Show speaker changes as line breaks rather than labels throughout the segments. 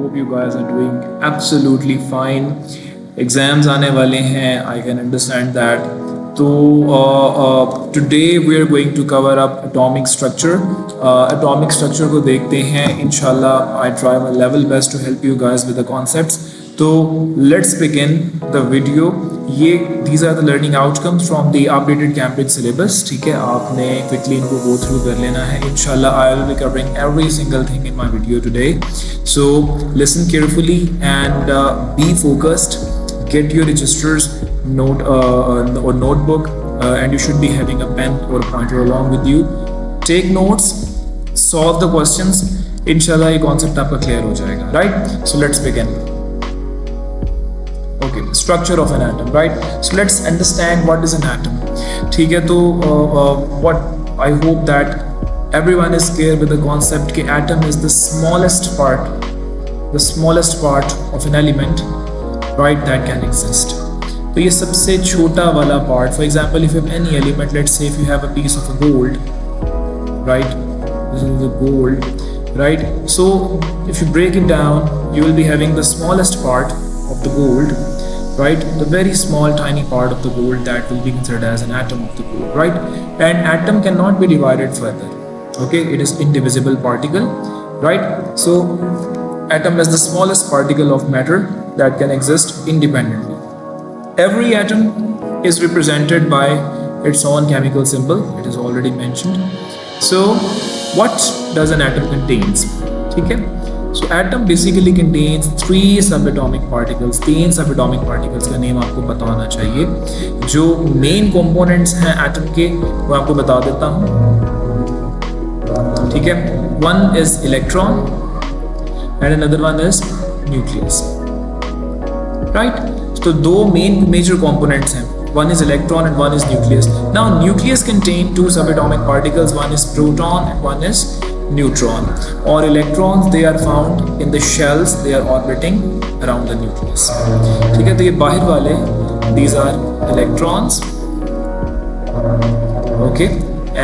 hope you guys are doing absolutely fine. Exams आने वाले हैं, I can understand that. तो today we are going to cover up atomic structure. Atomic structure को देखते हैं इंशाल्लाह. I try my level best to help you guys with the concepts. तो let's begin the video. these are the learning outcomes from the updated Cambridge syllabus. ठीक है, आपने quickly इनको go through कर लेना है. इंशाल्लाह I will be covering every single thing in my video today. So listen carefully and be focused. Get your registers, note or notebook, and you should be having a pen or a pointer along with you. Take notes, solve the questions. इंशाल्लाह ये concept आपका clear हो जाएगा. Right? So let's begin. Okay, structure of an atom, right? So let's understand what is an atom. ठीक है, तो what I hope that everyone is clear with the concept कि atom is the smallest part of an element, right, that can exist. तो ये सबसे छोटा वाला part. For example, if you have any element, let's say if you have a piece of gold, right? This is the gold, right? So if you break it down, you will be having the smallest part of the gold, right? The very small tiny part of the gold that will be considered as an atom of the gold, right? And atom cannot be divided further. Okay, it is indivisible particle, right? So atom is the smallest particle of matter that can exist independently. Every atom is represented by its own chemical symbol. It is already mentioned. So what does an atom contains? ठीक है, so atom basically contains 3 subatomic particles. 3 subatomic particles का name आपको पता होना चाहिए. जो main components हैं atom के वो आपको बता देता हूँ. ठीक है, one is electron and another one is nucleus, right? तो दो main major components हैं. One is electron and one is nucleus. Now nucleus contain 2 subatomic particles. One is proton and one is neutron. Or electrons, they are found in the shells. They are orbiting around the nucleus. ठीक है, तो ये बाहर वाले, these are electrons. Okay,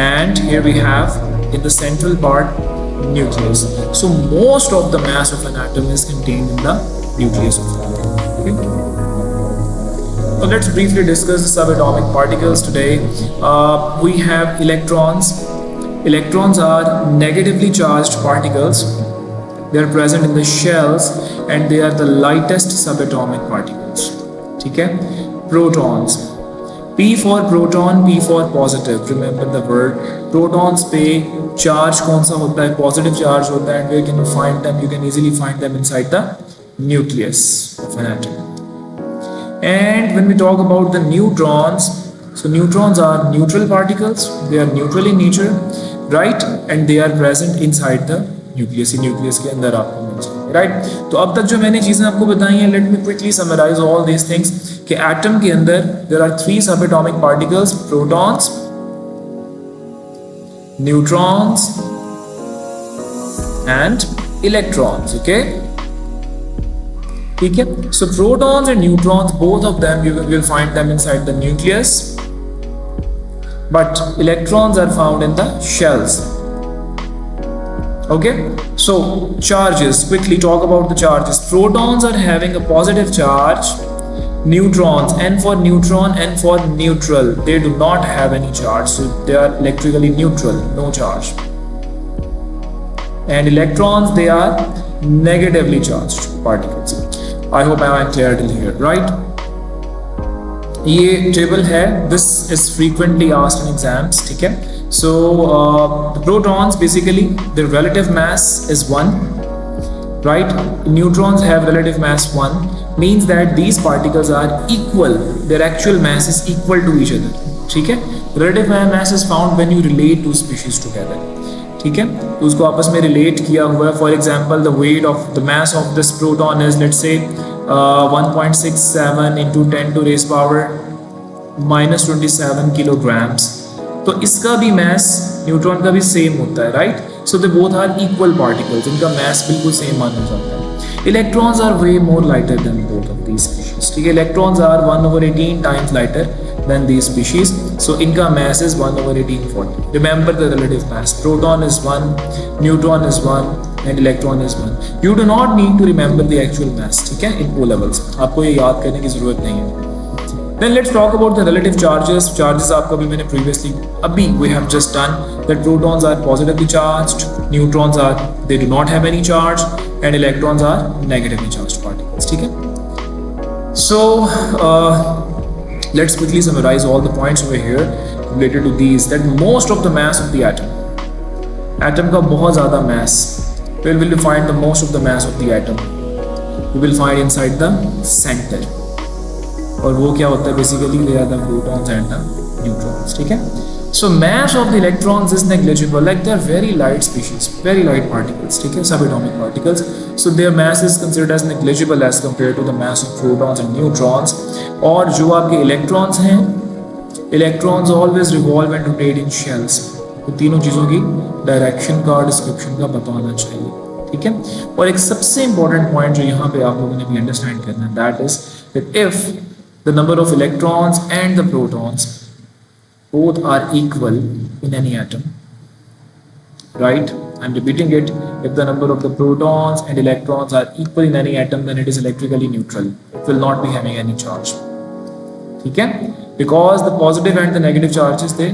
and here we have in the central part nucleus. So most of the mass of an atom is contained in the nucleus of an atom. Okay. So let's briefly discuss the subatomic particles today. We have electrons. Electrons are negatively charged particles. They are present in the shells and they are the lightest subatomic particles. ठीक है? Protons. P for proton, P for positive. Remember the word. Protons पे charge कौन सा होता है? Positive charge होता है. And where can you find them? You can easily find them inside the nucleus of an atom. And when we talk about the neutrons, so neutrons are neutral particles. They are neutral in nature, right? And they are present inside the nucleus. Nucleus के अंदर आपको मिल जाएंगे, right? तो अब तक जो मैंने चीजें आपको बताई हैं, let me quickly summarize all these things. कि atom के अंदर there are 3 subatomic particles: protons, neutrons, and electrons. Okay. ठीक है, so protons and neutrons, both of them you will find them inside the nucleus, but electrons are found in the shells. Okay, so charges, quickly talk about the charges. Protons are having a positive charge. Neutrons, N for neutron, N for neutral, they do not have any charge, so they are electrically neutral, no charge. And electrons, they are negatively charged particles. I hope I am clear till here, right? ये table है, this is frequently asked in exams. ठीक है, so the protons basically their relative mass is 1, right? Neutrons have relative mass 1, means that these particles are equal. Their actual mass is equal to each other. ठीक है, relative mass is found when you relate two species together. ठीक है, तो उसको आपस में relate किया हुआ है. For example the weight of the mass of this proton is let's say 1.67 into 10 to raise power -27 kilograms. तो इसका भी मास न्यूट्रॉन का भी सेम होता है, right? So they both are equal particles, इनका मास बिल्कुल सेम माना जाता है. Electrons are way more lighter than both of these species. ठीक है, electrons are 1/18 times lighter than these species. So inka mass is 1/1840. Remember the relative mass. Proton is 1, neutron is 1, and electron is 1. You do not need to remember the actual mass, ठीक है, in O levels. आपको ये याद करने की ज़रूरत नहीं है. Then let's talk about the relative charges. Charges आपको भी मैंने previously, अभी we have just done that protons are positively charged, neutrons are, they do not have any charge, and electrons are negatively charged particles. ठीक है? So let's quickly summarize all the points over here related to these. That most of the mass of the atom का बहुत ज़्यादा mass. Where will you find the most of the mass of the atom? You will find inside the center. और वो क्या होता है basically, they are the protons and the neutrons. ठीक है. So mass of the electrons is negligible, like they are very light species, very light particles. ठीक है, subatomic particles. So their mass is considered as negligible as compare to the mass of protons and neutrons. और जो आपके electrons हैं, electrons always revolve and rotate in shells. तो तीनों चीज़ों की डायरेक्शन का, डिस्क्रिप्शन का पता होना चाहिए. ठीक है. और एक सबसे इंपॉर्टेंट पॉइंट जो यहाँ पे आप लोगों ने भी अंडरस्टैंड करना है, that is that if the number of electrons and the protons both are equal in any atom, right? I'm repeating it. If the number of the protons and electrons are equal in any atom, then it is electrically neutral. It will not be having any charge. ठीक है? Because the positive and the negative charges, they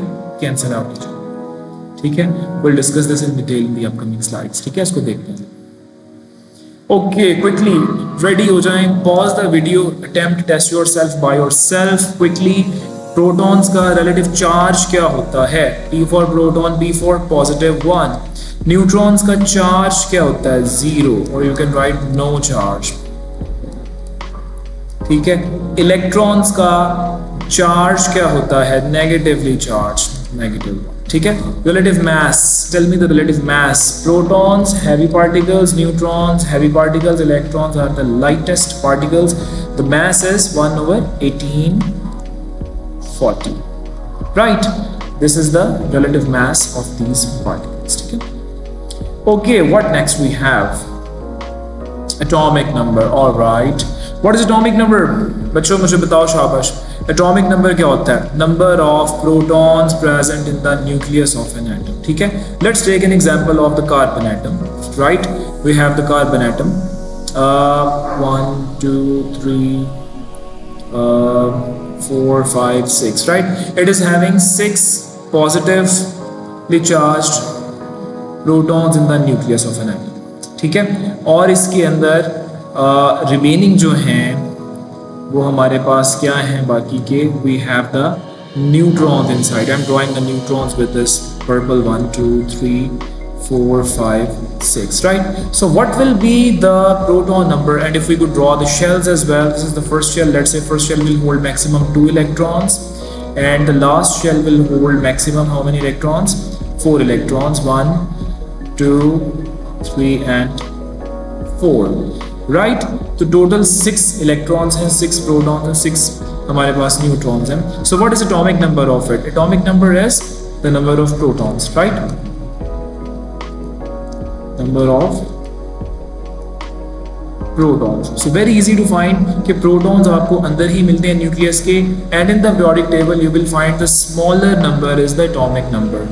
cancel out each other. ठीक है? We'll discuss this in detail in the upcoming slides. ठीक है? इसको देखते हैं. Okay, quickly ready हो जाएं. Pause the video. Attempt test yourself by yourself quickly. Protons का relative charge क्या होता है? P for proton, P for positive 1. Neutrons का charge क्या होता है? 0. Or you can write no charge. ठीक है. Electrons का charge क्या होता है? Negatively charged. Negative 1. ठीक है. Relative mass. Tell me the relative mass. Protons, heavy particles. Neutrons, heavy particles. Electrons are the lightest particles. The mass is 1/1840. Right. This is the relative mass of these particles. ठीक है. Okay. What next we have? Atomic number. All right. What is atomic number? बच्चों मुझे बताओ शाबाश. Atomic number क्या होता है? Number of protons present in the nucleus of an atom. ठीक है. Let's take an example of the carbon atom. Right? We have the carbon atom. 1, 2, 3, 4, 5, 6. Right? It is having 6 positively charged protons in the nucleus of an atom. ठीक है. और इसके अंदर remaining जो हैं वो हमारे पास क्या हैं बाकी के? We have the neutrons inside. I am drawing the neutrons with this purple 1, 2, 3, 4, 5, 6. Right? So what will be the proton number? And if we could draw the shells as well, this is the first shell. Let's say first shell will hold maximum 2 electrons, and the last shell will hold maximum how many electrons? 4 electrons. 1, 2, 3 and 4. Right? तो total 6 electrons हैं, 6 protons हैं, 6 हमारे पास neutrons हैं. So what is atomic number of it? Atomic number is the number of protons, right? Number of protons. So very easy to find कि protons आपको अंदर ही मिलते हैं nucleus के, and in the periodic table you will find the smaller number is the atomic number.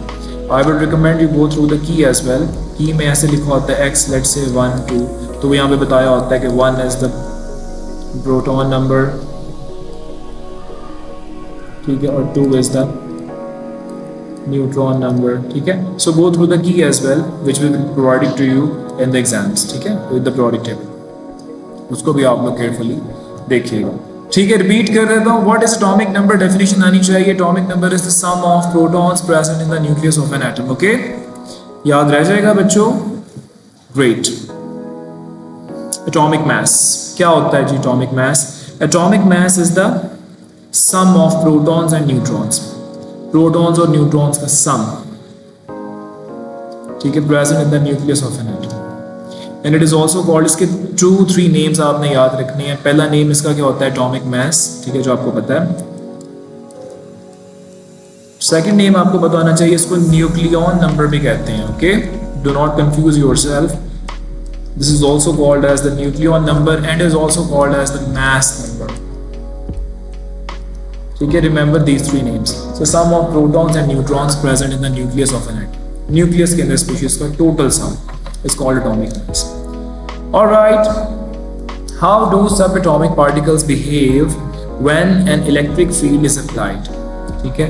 I would recommend you go through the key as well. Key में ऐसे लिखा होता है X, let's say 1, 2. तो यहाँ पे बताया होता है कि 1 is the proton number, ठीक है, और 2 is the neutron number. ठीक है. So go through the key as well, which will be provided to you in the exams. ठीक है, with the periodic table. उसको भी आप लोग केयरफुली देखिएगा. ठीक है, रिपीट कर देता हूँ. What is atomic number? Definition आनी चाहिए. Atomic number is the sum of protons present in the nucleus of an atom. Okay, याद रह जाएगा बच्चों. ग्रेट. एटॉमिक मास क्या होता है जी? Atomic mass, atomic mass is the sum of protons and neutrons. Protons और न्यूट्रॉन्स का सम, ठीक है, present in the nucleus of an atom. And it is also called, इसके 2-3 नेम्स आपने याद रखने हैं. पहला नेम इसका क्या होता है? Atomic mass. ठीक है, जो आपको पता है. सेकंड नेम आपको बताना चाहिए, इसको न्यूक्लियॉन नंबर भी कहते हैं. Okay, do not confuse yourself. This is also called as the nucleon number and is also called as the mass number. ठीक है, remember these 3 names. So sum of protons and neutrons present in the nucleus of an atom. Nucleus के अंदर species का total sum. is called atomic mass. All right, how do subatomic particles behave when an electric field is applied? ठीक है,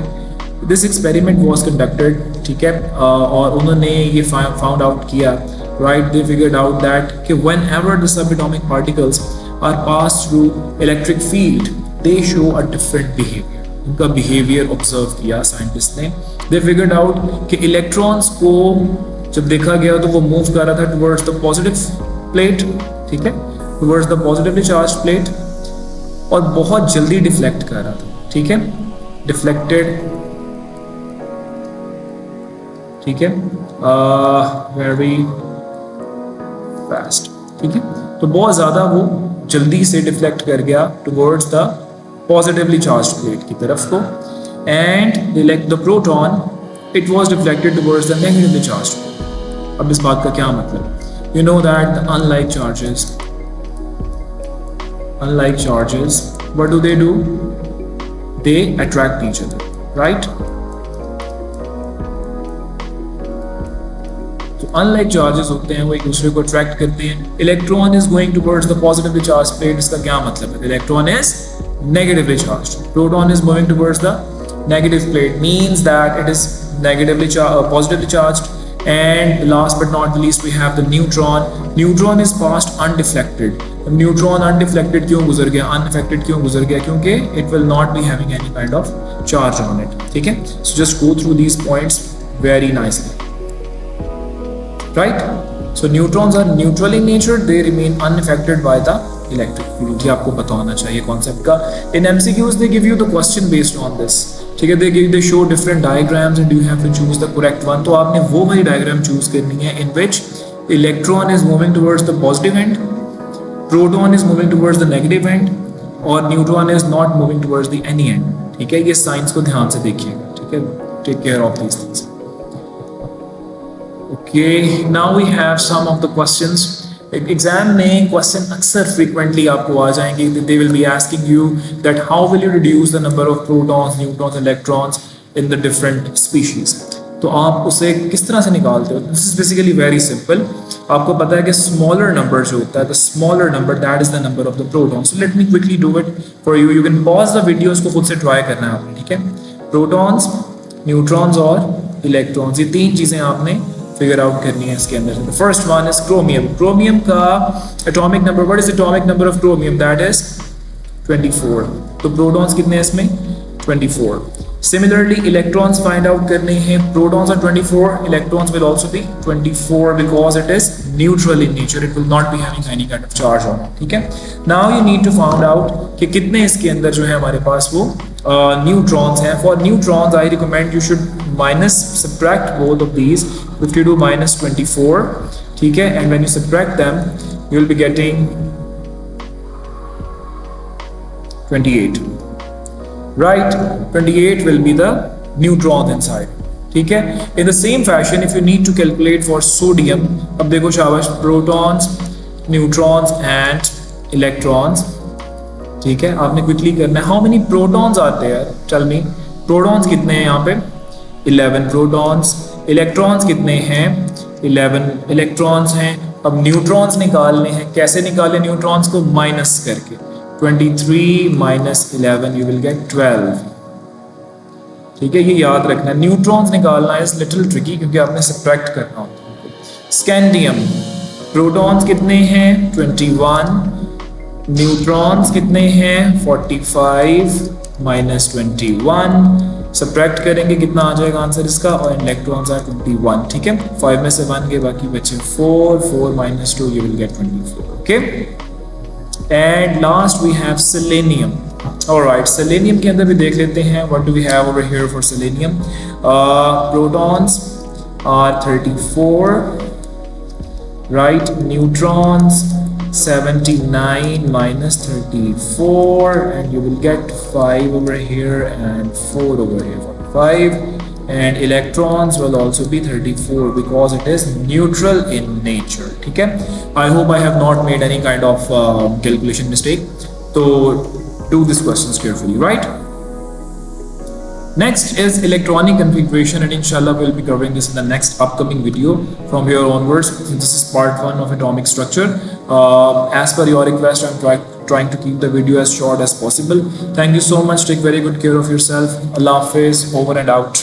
this experiment was conducted, ठीक है, और उन्होंने ये found out किया, right, they figured out that कि whenever the subatomic particles are passed through electric field, they show a different behavior. उनका behavior observe किया साइंटिस्ट ने. They figured out कि electrons को जब देखा गया तो वो move कर रहा था towards the positive plate, ठीक है, towards the positively charged plate, और बहुत जल्दी deflect कर रहा था, ठीक है, deflected, ठीक है, very fast, ठीक है, तो बहुत ज़्यादा वो जल्दी से डिफ्लेक्ट कर गया towards the positively charged plate की तरफ को, and the proton it was deflected towards the negatively charged plate. अब इस बात का क्या मतलब? You know that the unlike charges, what do? They attract each other, right? Unlike charges होते हैं वो एक दूसरे को अट्रैक्ट करते हैं. Electron is going towards the positively charge plate. इसका क्या मतलब है? Electron is negatively charged, proton is moving towards the negative plate, means that it is negatively positively charged. And last but not the least we have the neutron. Neutron is passed undeflected. Neutron undeflected क्यों गुजर गया, unaffected क्यों गुजर गया? क्योंकि it will not be having any kind of charge on it. ठीक है, so just go through these points very nicely. Right? So neutrons are neutral in nature. They remain unaffected by the electric field. ये आपको पता होना चाहिए concept का. In MCQs they give you the question based on this. ठीक है, they show different diagrams and you have to choose the correct one. तो आपने वो वाली diagram choose करनी है in which electron is moving towards the positive end, proton is moving towards the negative end, और neutron is not moving towards the any end. ठीक है, ये साइंस को ध्यान से देखिएगा. ठीक है, take care of these things. Okay, now we have some of the questions. Exam में क्वेश्चन अक्सर फ्रीक्वेंटली आपको आ जाएंगे. They will be asking you that how will you reduce the number of protons, neutrons, electrons in the different species. तो आप उसे किस तरह से निकालते हो? This is basically very simple. आपको पता है कि स्मॉलर नंबर जो होता है, the smaller number that is the number of the protons. So let me quickly do it for you. You can pause the video, इसको खुद से ट्राई करना है आपने. ठीक है, प्रोटॉन्स, न्यूट्रॉन्स और इलेक्ट्रॉन्स, ये तीन चीजें आपने फिगर आउट करनी है इसके अंदर. First one is chromium. Chromium का atomic number, what is atomic number of chromium? That is 24. तो प्रोटॉन्स कितने हैं इसमें? 24. सिमिलरली इलेक्ट्रॉन्स फाइंड आउट करने हैं. Protons are 24, electrons will also be 24 because it is neutral in nature. It will not be having any kind of charge on it. ठीक है, now you need to find out कि कितने इसके अंदर जो है हमारे पास वो न्यूट्रॉन्स हैं. For neutrons I recommend you should minus subtract both of these. If you do minus 24, ठीक है, and when you subtract them, you will be getting 28. Right? 28 will be the neutrons inside. ठीक है. In the same fashion, if you need to calculate for sodium, अब देखो शाबाश, protons, neutrons and electrons. ठीक है, आपने क्विकली करना है. How many protons are there? Tell me. Protons कितने हैं यहाँ पे? 11 protons. इलेक्ट्रॉन्स कितने हैं? 11 इलेक्ट्रॉन्स हैं. अब न्यूट्रॉन्स निकालने हैं. कैसे निकालें न्यूट्रॉन्स को? माइनस करके. 23 minus 11 you will get 12. ठीक है, ये याद रखना है. न्यूट्रॉन्स निकालना इज लिटिल ट्रिकी क्योंकि आपने सब्ट्रैक्ट करना होता है. स्कैंडियम, प्रोटॉन्स कितने हैं? 21. न्यूट्रॉन्स कितने हैं? 45 minus 21. सब्ट्रैक्ट करेंगे, कितना आ जाएगा आंसर इसका? और इलेक्ट्रॉन्स आर 21. ठीक है, 5 में से 1 के बाकी बचे 4. 4 minus 2 you will get 24. Okay, and last we have selenium. Alright, selenium के अंदर भी देख लेते हैं. What do we have over here for selenium? Protons are 34, right? Neutrons 79 minus 34, and you will get 5 over here and 4 over here, 45. And electrons will also be 34 because it is neutral in nature. ठीक है, I hope I have not made any kind of calculation mistake. So do these questions carefully, right? Next is electronic configuration, and inshallah we'll be covering this in the next upcoming video from here onwards. This is part 1 of atomic structure. As per your request, I'm trying to keep the video as short as possible. Thank you so much. Take very good care of yourself. Allah Hafiz. Over and out.